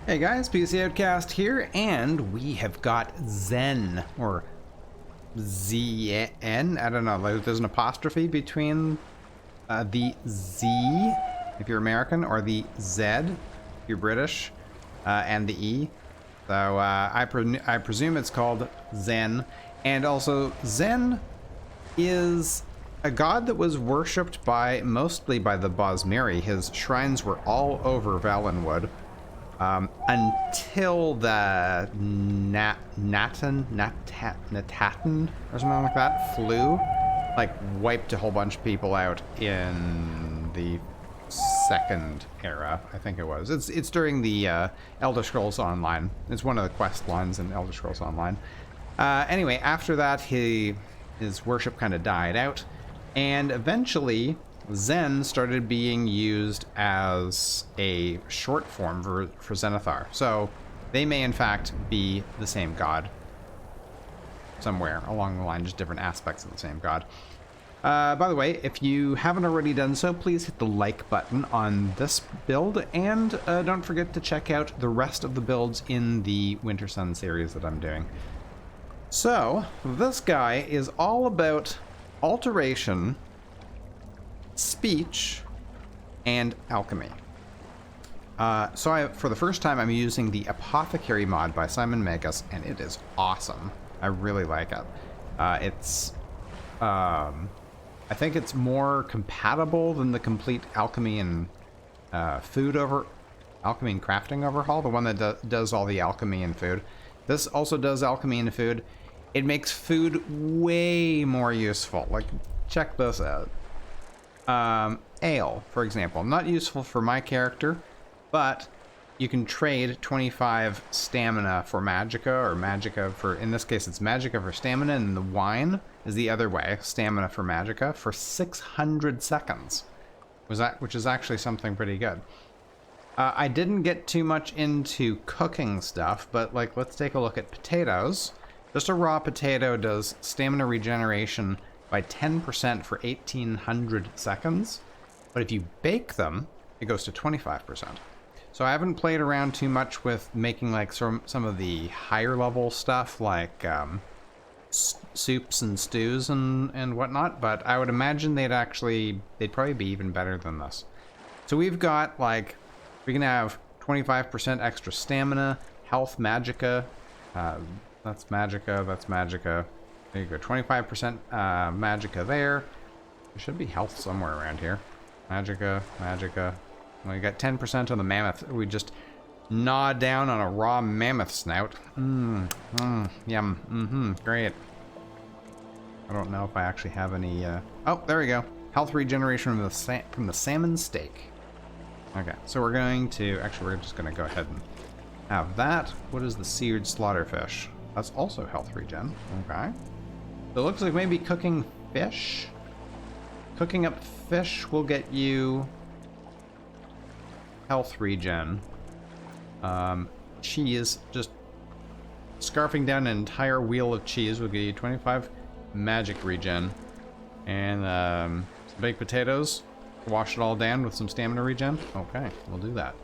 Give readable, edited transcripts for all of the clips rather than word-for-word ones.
Hey guys, PC Outcast here, and we have got Zen, or Z-N, I don't know, there's an apostrophe between the Z, if you're American, or the Z, if you're British, and the E. So I presume it's called Zen, and also Zen is a god that was worshipped mostly by the Bosmiri. His shrines were all over Valenwood. Until the Natan or something like that flew, wiped a whole bunch of people out in the second era, I think it was. It's during the Elder Scrolls Online. It's one of the quest lines in Elder Scrolls Online. Anyway, after that, his worship kind of died out, and eventually Zen started being used as a short form for Zenithar. So they may in fact be the same god somewhere along the line, just different aspects of the same god. By the way, if you haven't already done so, please hit the like button on this build, and don't forget to check out the rest of the builds in the Winter Sun series that I'm doing. So this guy is all about alteration, speech, and alchemy. For the first time, I'm using the Apothecary mod by Simon Magus, and it is awesome. I really like it. I think it's more compatible than the complete alchemy and alchemy and crafting overhaul, the one that does all the alchemy and food. This also does alchemy and food. It makes food way more useful. Like, check this out. Ale, for example, not useful for my character, but you can trade 25 stamina for magicka, or magicka for, in this case it's magicka for stamina, and the wine is the other way, stamina for magicka, for 600 seconds, which is actually something pretty good. I didn't get too much into cooking stuff, but let's take a look at potatoes. Just a raw potato does stamina regeneration by 10% for 1800 seconds, but if you bake them, it goes to 25%. So I haven't played around too much with making some of the higher level stuff, like soups and stews and whatnot, but I would imagine they'd probably be even better than this. So we've got, we can have 25% extra stamina, health, magicka, that's magicka. There you go, 25% magicka there. There should be health somewhere around here. Magicka. Well, you got 10% on the mammoth. We just gnaw down on a raw mammoth snout. Yum. Great. I don't know if I actually have any. Oh, there we go. Health regeneration from the salmon steak. Okay, so we're just going to go ahead and have that. What is the seared slaughterfish? That's also health regen. Okay. So it looks like maybe cooking fish. Cooking up fish will get you health regen. Cheese, just scarfing down an entire wheel of cheese will get you 25 magic regen. And some baked potatoes. Wash it all down with some stamina regen. Okay, we'll do that.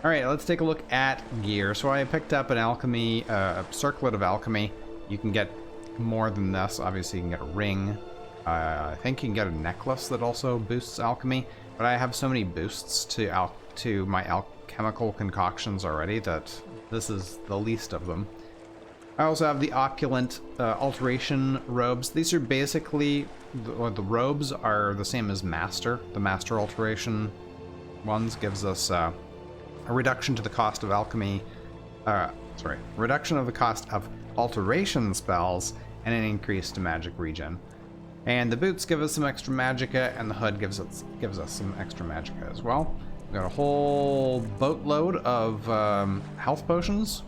Alright, let's take a look at gear. So I picked up an alchemy, a circlet of alchemy. You can get more than this. Obviously you can get a ring. I think you can get a necklace that also boosts alchemy, but I have so many boosts to my alchemical concoctions already that this is the least of them. I also have the opulent alteration robes. These are basically, the robes are the same as master. The master alteration ones gives us a reduction to the cost of alchemy, reduction of the cost of alteration spells, and an increase to magic regen. And the boots give us some extra magicka, and the hood gives us some extra magicka as well. We've got a whole boatload of health potions.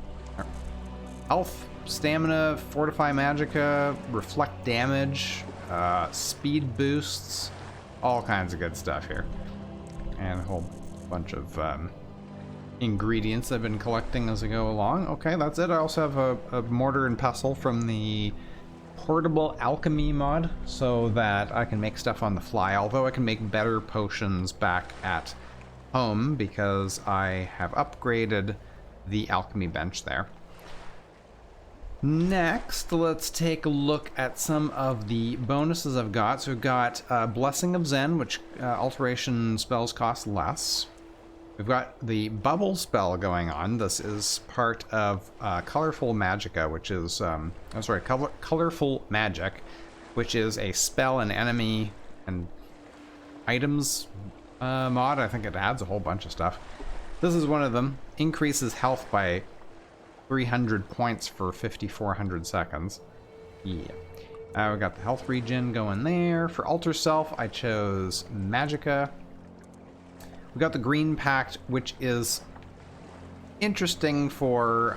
Health, stamina, fortify magicka, reflect damage, speed boosts, all kinds of good stuff here. And a whole bunch of ingredients I've been collecting as I go along. Okay, that's it. I also have a mortar and pestle from the portable alchemy mod, so that I can make stuff on the fly, although I can make better potions back at home because I have upgraded the alchemy bench there. Next, let's take a look at some of the bonuses I've got. So we've got Blessing of Zen, which alteration spells cost less. We've got the bubble spell going on. This is part of Colorful Magicka, which is, Colorful Magic, which is a spell and enemy and items mod. I think it adds a whole bunch of stuff. This is one of them. Increases health by 300 points for 5,400 seconds. Yeah. We got the health regen going there. For Alter Self, I chose Magicka. We got the Green Pact, which is interesting for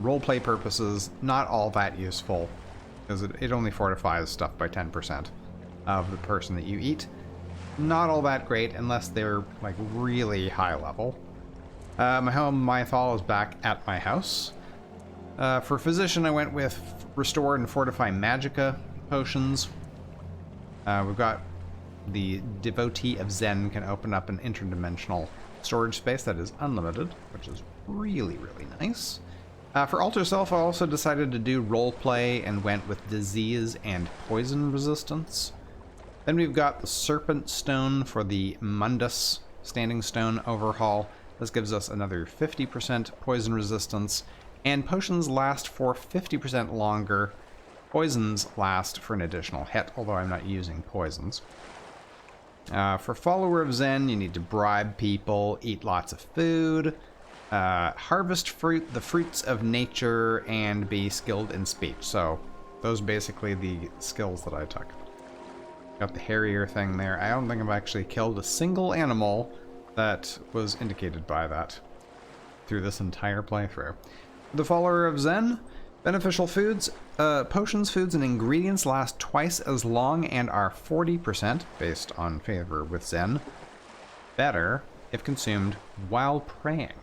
roleplay purposes. Not all that useful, because it only fortifies stuff by 10% of the person that you eat. Not all that great unless they're like really high level. My home mythal is back at my house. For Physician, I went with Restore and Fortify Magicka potions. We've got the Devotee of Zen can open up an interdimensional storage space that is unlimited, which is really, really nice. For Alter Self, I also decided to do roleplay and went with Disease and Poison Resistance. Then we've got the Serpent Stone for the Mundus Standing Stone overhaul. This gives us another 50% poison resistance, and potions last for 50% longer. Poisons last for an additional hit, although I'm not using poisons. For Follower of Zen, you need to bribe people, eat lots of food, harvest the fruits of nature, and be skilled in speech. So those are basically the skills that I took. Got the Harrier thing there. I don't think I've actually killed a single animal that was indicated by that through this entire playthrough. The Follower of Zen, beneficial foods, potions, foods, and ingredients last twice as long and are 40%, based on favor with Zen, better if consumed while praying.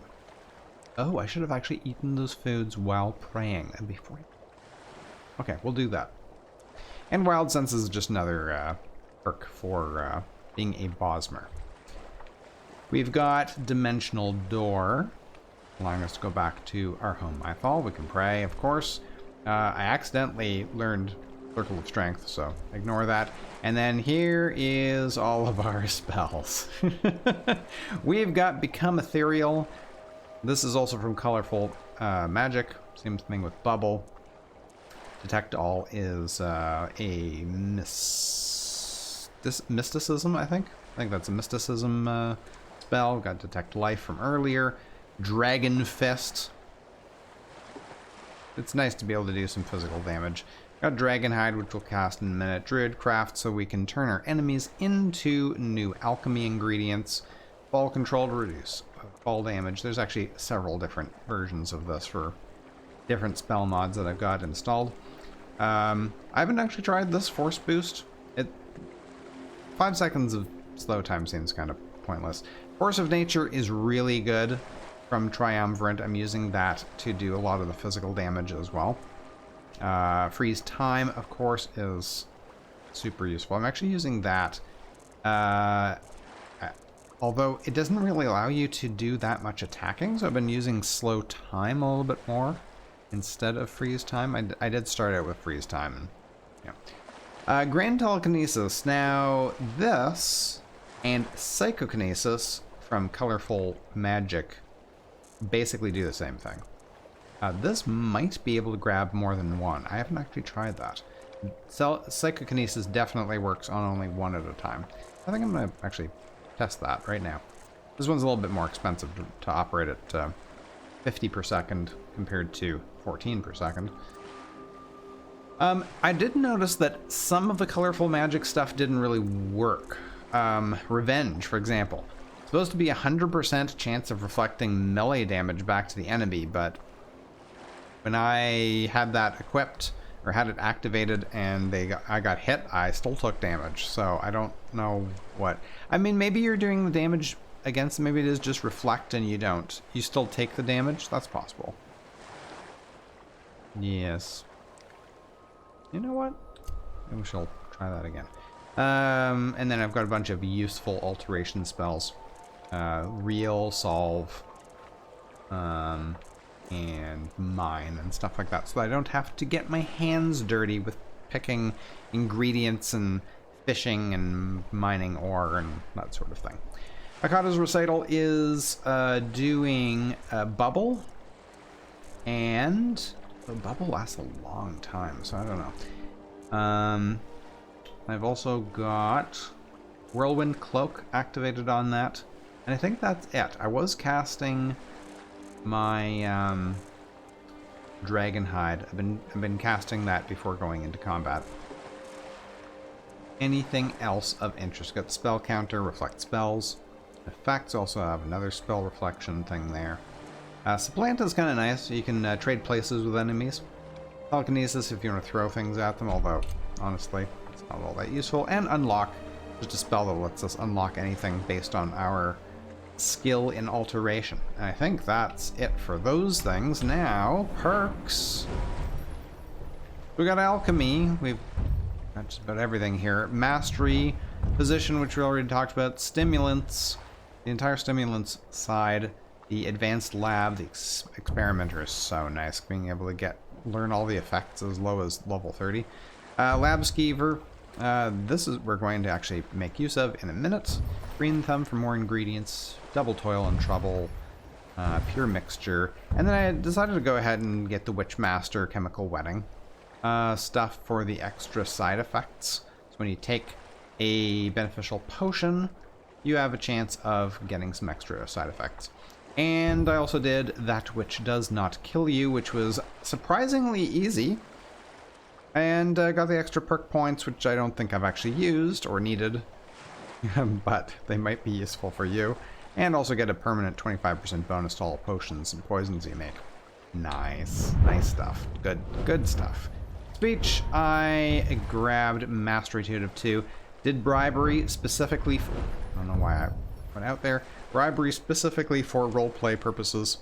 Oh, I should have actually eaten those foods while praying. That'd be 40. Okay, we'll do that. And Wild Sense is just another perk for being a Bosmer. We've got Dimensional Door, allowing us to go back to our home mythal. We can pray, of course. I accidentally learned Circle of Strength, so ignore that. And then here is all of our spells. We've got Become Ethereal. This is also from Colorful Magic. Same thing with Bubble. Detect All is a mysticism, I think. I think that's a mysticism spell. Got Detect Life from earlier. Dragon Fist. It's nice to be able to do some physical damage. Got Dragon Hide, which we'll cast in a minute. Druid Craft, so we can turn our enemies into new alchemy ingredients. Fall Control to reduce fall damage. There's actually several different versions of this for different spell mods that I've got installed. I haven't actually tried this Force Boost. 5 seconds of slow time seems kind of pointless. Force of Nature is really good from Triumvirate. I'm using that to do a lot of the physical damage as well. Freeze Time, of course, is super useful. I'm actually using that. Although it doesn't really allow you to do that much attacking, so I've been using Slow Time a little bit more instead of Freeze Time. I did start out with Freeze Time. And, yeah. Grand Telekinesis. Now, this and Psychokinesis from Colorful Magic basically do the same thing. This might be able to grab more than one. I haven't actually tried that. Psychokinesis definitely works on only one at a time. I think I'm going to actually test that right now. This one's a little bit more expensive to operate at 50 per second compared to 14 per second. I did notice that some of the Colorful Magic stuff didn't really work. Revenge, for example. It's supposed to be 100% chance of reflecting melee damage back to the enemy, but when I had that equipped, or had it activated, and I got hit, I still took damage, so I don't know what... I mean, maybe you're doing the damage against them, maybe it is just reflect and you don't. You still take the damage? That's possible. Yes. You know what? Maybe we shall try that again. And then I've got a bunch of useful alteration spells. Real, Solve, and mine and stuff like that, so that I don't have to get my hands dirty with picking ingredients and fishing and mining ore and that sort of thing. Akata's recital is doing a bubble, and the bubble lasts a long time, so I don't know. I've also got Whirlwind Cloak activated on that, and I think that's it. I was casting my Dragon Hide. I've been casting that before going into combat. Anything else of interest? Got spell counter, reflect spells. Effects also have another spell reflection thing there. Supplant is kind of nice. You can trade places with enemies. Telekinesis if you want to throw things at them, although honestly it's not all that useful. And unlock, just a spell that lets us unlock anything based on our skill in alteration. And I think that's it for those things. Now, perks. We got alchemy. We've got just about everything here. Mastery, position, which we already talked about. Stimulants, the entire stimulants side. The advanced lab, the experimenter is so nice. Being able to learn all the effects as low as level 30. Lab skeever. This is we're going to actually make use of in a minute. Green thumb for more ingredients. Double toil and trouble. Pure mixture. And then I decided to go ahead and get the Witchmaster chemical wetting. Stuff for the extra side effects. So when you take a beneficial potion, you have a chance of getting some extra side effects. And I also did that which does not kill you, which was surprisingly easy. And got the extra perk points, which I don't think I've actually used or needed, but they might be useful for you. And also get a permanent 25% bonus to all potions and poisons you make. Nice. Nice stuff. Good stuff. Speech, I grabbed Mastery Tude of 2. Did bribery specifically for... I don't know why I went out there. Bribery specifically for roleplay purposes.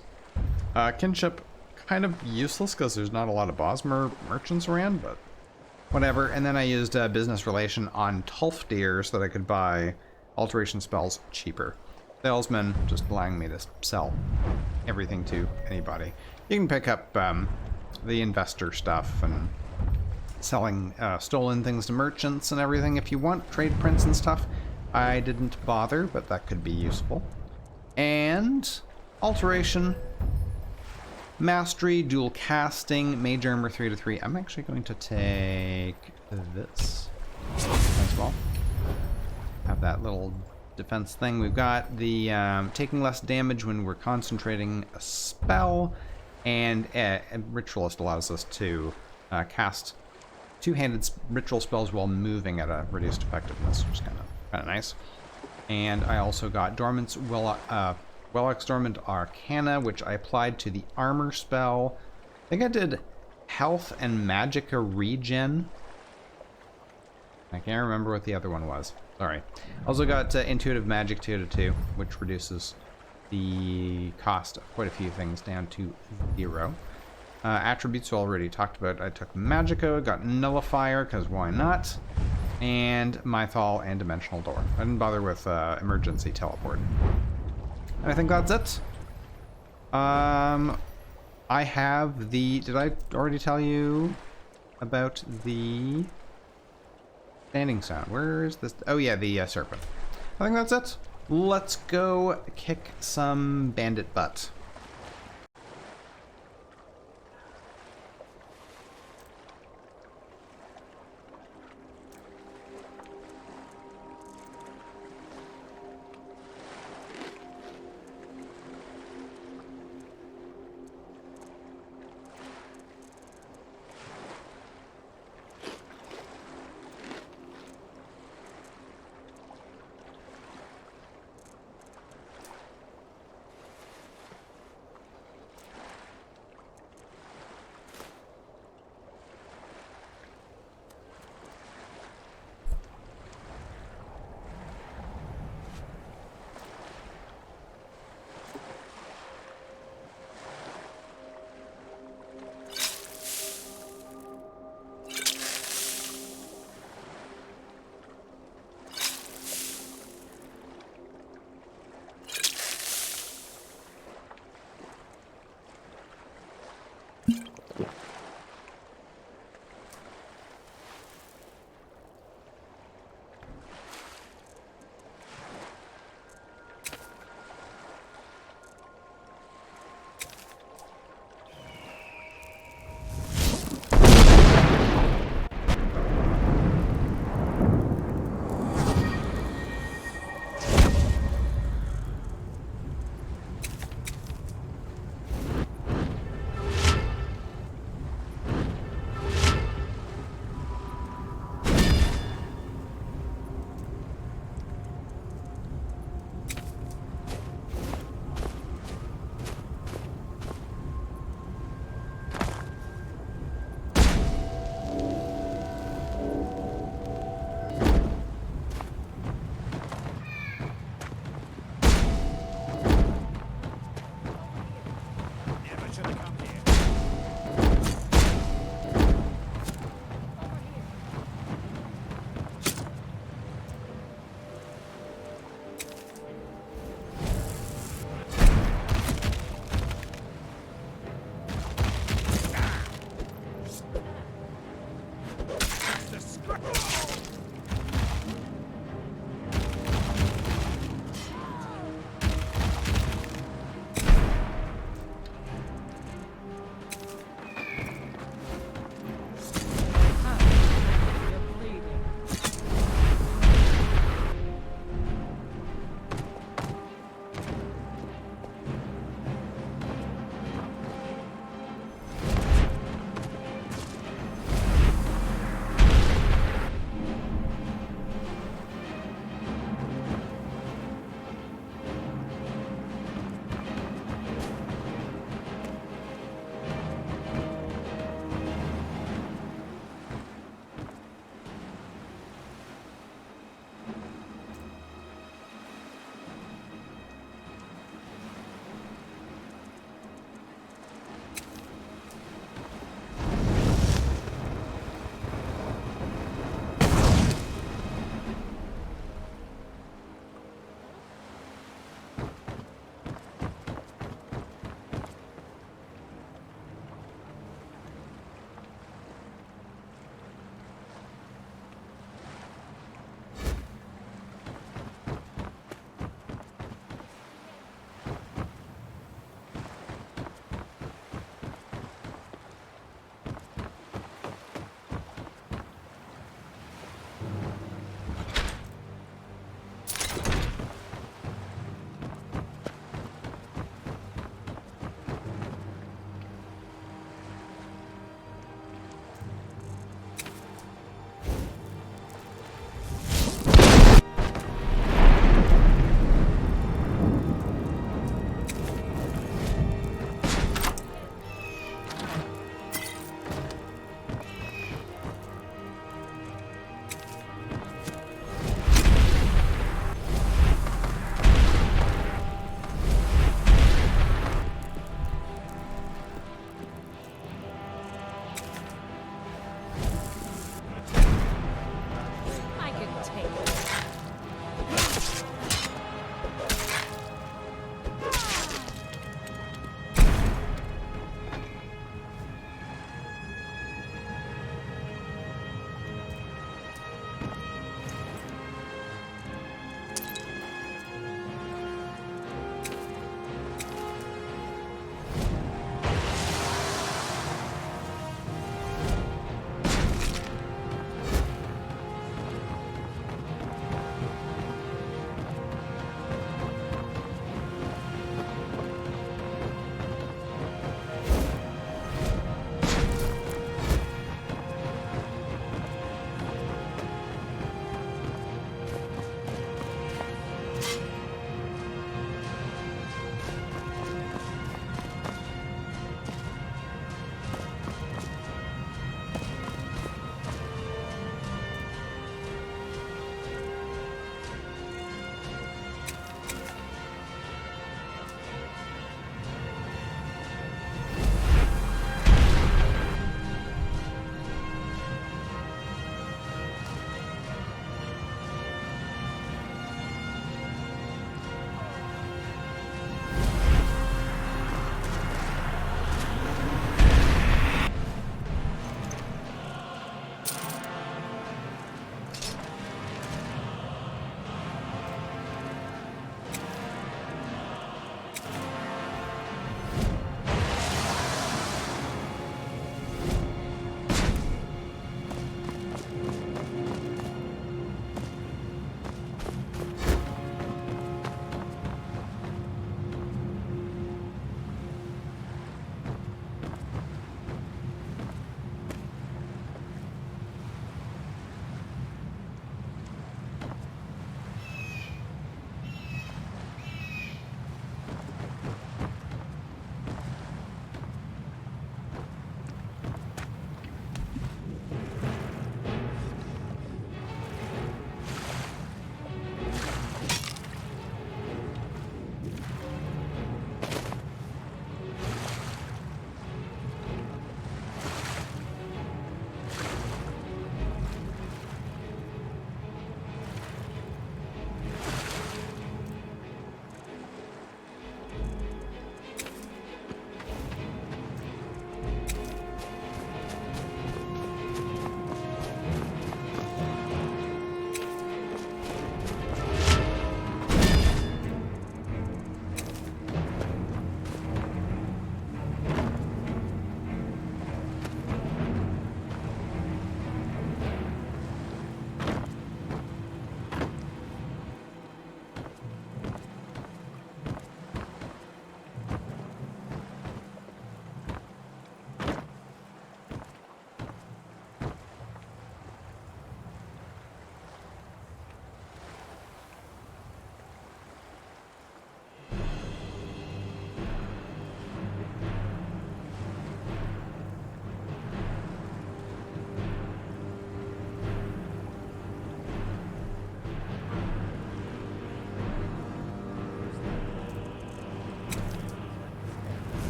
Kinship, kind of useless because there's not a lot of Bosmer merchants around, but whatever. And then I used business relation on Tulfdir so that I could buy alteration spells cheaper. Salesman, just allowing me to sell everything to anybody. You can pick up the investor stuff and selling stolen things to merchants and everything if you want, trade prints and stuff. I didn't bother, but that could be useful. And alteration, mastery, dual casting, mage armor 3 to 3. I'm actually going to take this as well. Have that little defense thing. We've got the taking less damage when we're concentrating a spell, and a ritualist allows us to cast two-handed ritual spells while moving at a reduced effectiveness, which is kind of nice. And I also got Dormant's Wellock's Dormant Arcana, which I applied to the armor spell. I think I did health and magicka regen. I can't remember what the other one was. Sorry. Also got intuitive magic 2 to 2, which reduces the cost of quite a few things down to 0. Attributes we already talked about. I took magicka, got nullifier, because why not? And mythol and dimensional door. I didn't bother with emergency teleport. And I think that's it. I have the... Did I already tell you about the standing sound? Where is this? Oh yeah, the serpent. I think that's it. Let's go kick some bandit butt. should have come here.